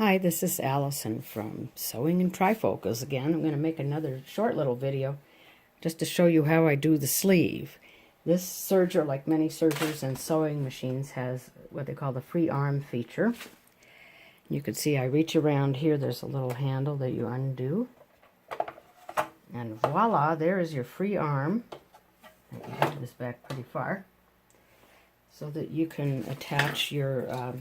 Hi, this is Allison from Sewing and Trifocals again. I'm going to make another short little video just to show you how I do the sleeve. This serger, like many sergers and sewing machines, has what they call the free arm feature. You can see I reach around here, there's a little handle that you undo. And voila, there is your free arm. I can get this back pretty far so that you can attach your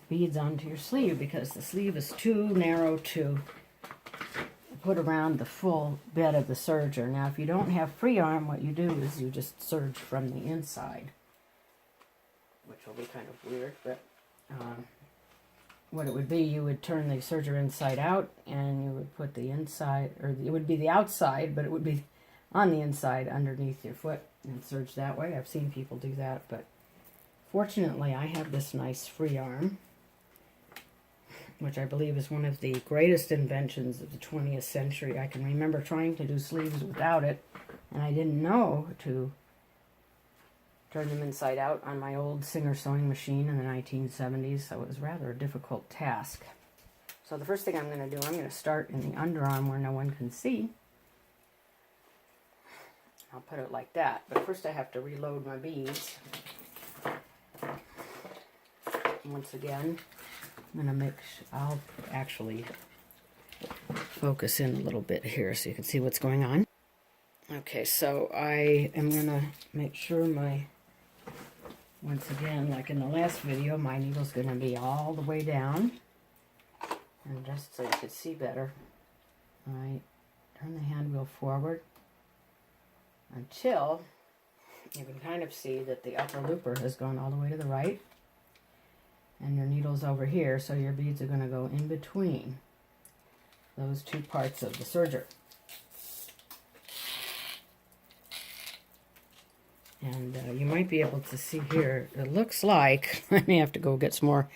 beads onto your sleeve, because the sleeve is too narrow to put around the full bed of the serger. Now, if you don't have free arm, what you do is you just serge from the inside, which will be kind of weird, but what it would be, you would turn the serger inside out and you would put the inside, or it would be the outside, but it would be on the inside underneath your foot and serge that way. I've seen people do that, but fortunately I have this nice free arm, which I believe is one of the greatest inventions of the 20th century. I can remember trying to do sleeves without it, and I didn't know to turn them inside out on my old Singer sewing machine in the 1970s, so it was rather a difficult task. So the first thing I'm going to do, I'm going to start in the underarm where no one can see. I'll put it like that, but first I have to reload my beads. Once again, I'm going to I'll actually focus in a little bit here so you can see what's going on. Okay, so I am going to make sure once again, like in the last video, my needle's going to be all the way down. And just so you can see better, I turn the hand wheel forward until you can kind of see that the upper looper has gone all the way to the right. And your needle's over here, so your beads are going to go in between those two parts of the serger. And you might be able to see here, it looks like, I may have to go get some more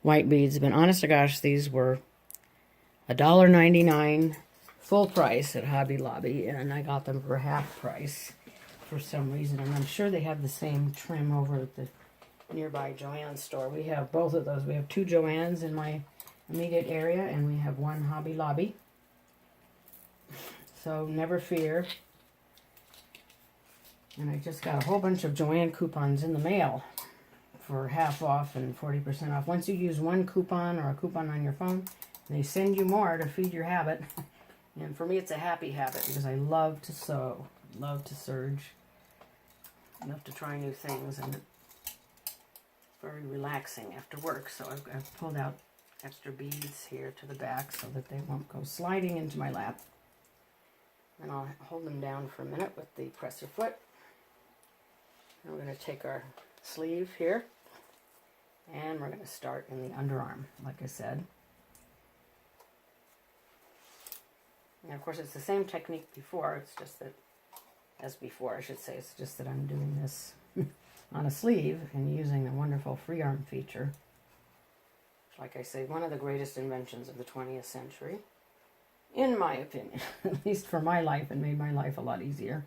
white beads, but honest to gosh, these were $1.99 full price at Hobby Lobby, and I got them for half price for some reason. And I'm sure they have the same trim over at the nearby Joann's store. We have both of those. We have two Joann's in my immediate area, and we have one Hobby Lobby. So never fear. And I just got a whole bunch of Joann coupons in the mail for half off and 40% off. Once you use one coupon or a coupon on your phone, they send you more to feed your habit. And for me, it's a happy habit because I love to sew, love to serge, love to try new things, and very relaxing after work. So I've pulled out extra beads here to the back so that they won't go sliding into my lap. And I'll hold them down for a minute with the presser foot. And we're going to take our sleeve here, and we're going to start in the underarm, like I said. And of course, it's the same technique before. It's just that, as before, I should say, it's just that I'm doing this on a sleeve and using the wonderful free arm feature. Like I say, one of the greatest inventions of the 20th century, in my opinion, at least for my life, and made my life a lot easier.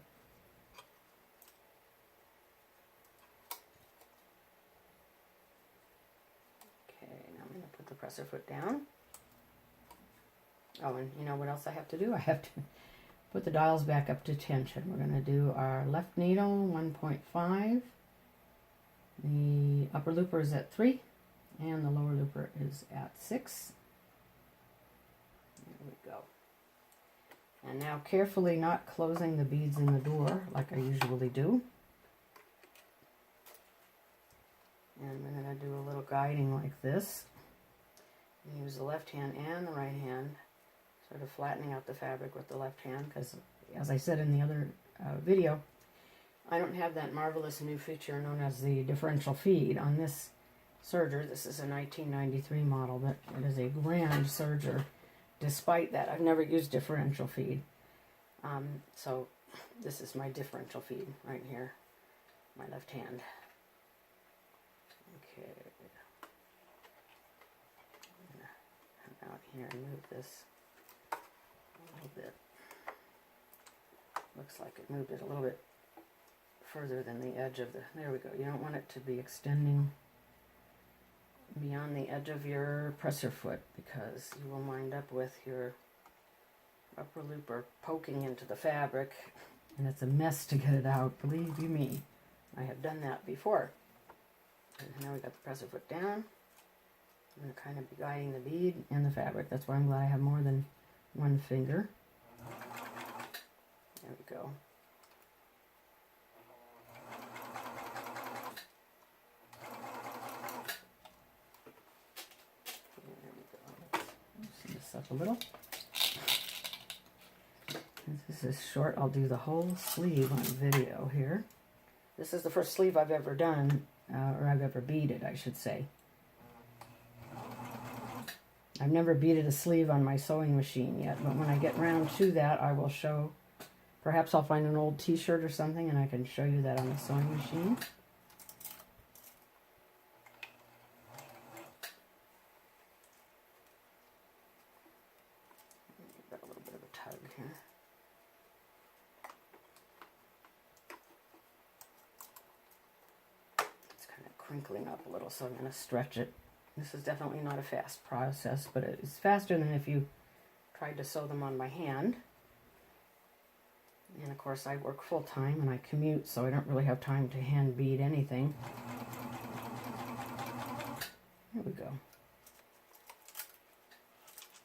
Okay, now I'm going to put the presser foot down. Oh, and you know what else I have to do? I have to put the dials back up to tension. We're going to do our left needle 1.5. The upper looper is at 3, and the lower looper is at 6. There we go. And now carefully not closing the beads in the door like I usually do. And we're going to do a little guiding like this. Use the left hand and the right hand, sort of flattening out the fabric with the left hand, because as I said in the other video, I don't have that marvelous new feature known as the differential feed on this serger. This is a 1993 model, but it is a grand serger. Despite that, I've never used differential feed. So this is my differential feed right here, my left hand. Okay. I'm going to come out here and move this a little bit. Looks like it moved it a little bit further than the edge of the, there we go. You don't want it to be extending beyond the edge of your presser foot, because you will wind up with your upper looper poking into the fabric, and it's a mess to get it out, believe you me. I have done that before. And now we got the presser foot down. I'm going to kind of be guiding the bead and the fabric. That's why I'm glad I have more than one finger. There we go. There we go. Let's loosen this up a little. Since this is short, I'll do the whole sleeve on video here. This is the first sleeve I've ever done, or I've ever beaded, I should say. I've never beaded a sleeve on my sewing machine yet, but when I get round to that, I will show. Perhaps I'll find an old t-shirt or something and I can show you that on the sewing machine. Got a little bit of a tug here. It's kind of crinkling up a little, so I'm going to stretch it. This is definitely not a fast process, but it's faster than if you tried to sew them on my hand. And of course I work full-time and I commute, so I don't really have time to hand bead anything. There we go.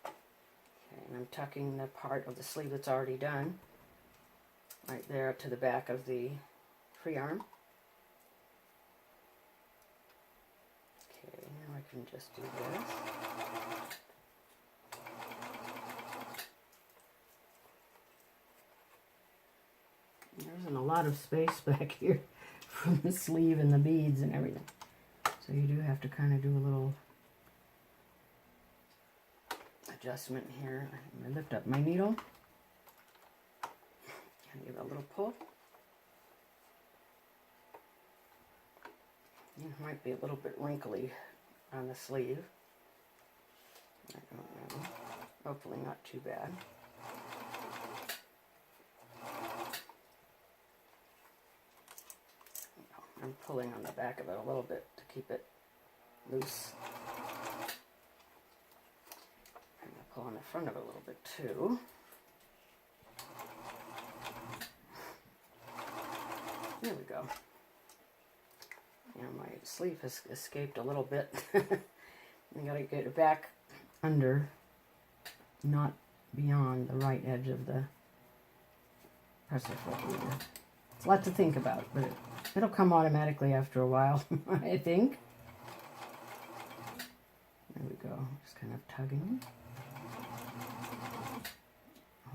Okay, and I'm tucking the part of the sleeve that's already done right there to the back of the free arm. Okay, now I can just do this. There isn't a lot of space back here from the sleeve and the beads and everything. So you do have to kind of do a little adjustment here. I'm going to lift up my needle and give it a little pull. It might be a little bit wrinkly on the sleeve. I don't know. Hopefully not too bad. I'm pulling on the back of it a little bit to keep it loose. I'm going to pull on the front of it a little bit too. There we go. Yeah, my sleeve has escaped a little bit. I got to get it back under, not beyond the right edge of the presser foot either. It's a lot to think about, but it'll come automatically after a while, I think. There we go. Just kind of tugging.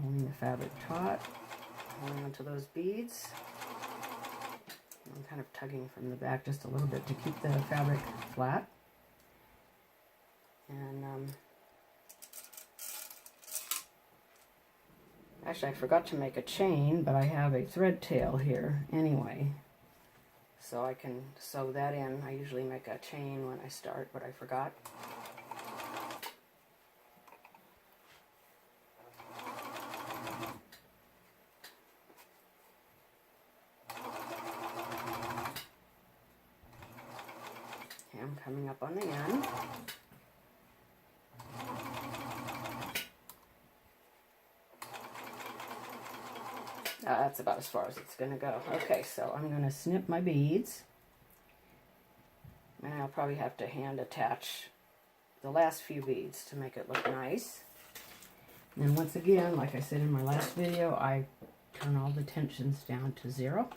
Holding the fabric taut. Holding onto those beads. I'm kind of tugging from the back just a little bit to keep the fabric flat. And actually I forgot to make a chain, but I have a thread tail here anyway. So I can sew that in. I usually make a chain when I start, but I forgot. Okay, I'm coming up on the end. That's about as far as it's going to go. Okay, so I'm going to snip my beads. And I'll probably have to hand attach the last few beads to make it look nice. And once again, like I said in my last video, I turn all the tensions down to 0.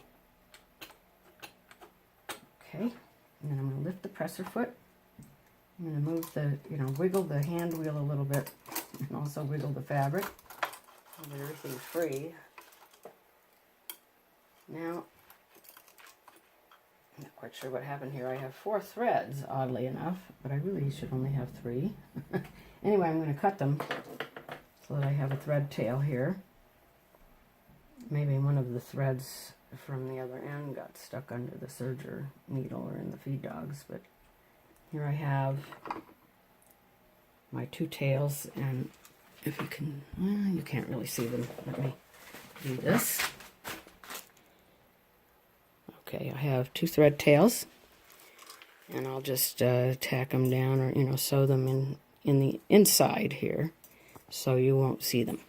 Okay, and then I'm going to lift the presser foot. I'm going to move the, wiggle the hand wheel a little bit and also wiggle the fabric. Get everything free. Now, I'm not quite sure what happened here. I have 4 threads, oddly enough, but I really should only have 3. Anyway, I'm going to cut them so that I have a thread tail here. Maybe one of the threads from the other end got stuck under the serger needle or in the feed dogs, but here I have my 2 tails, and if you can, well, you can't really see them. Let me do this. Okay, I have 2 thread tails, And I'll just tack them down, or sew them in the inside here, so you won't see them.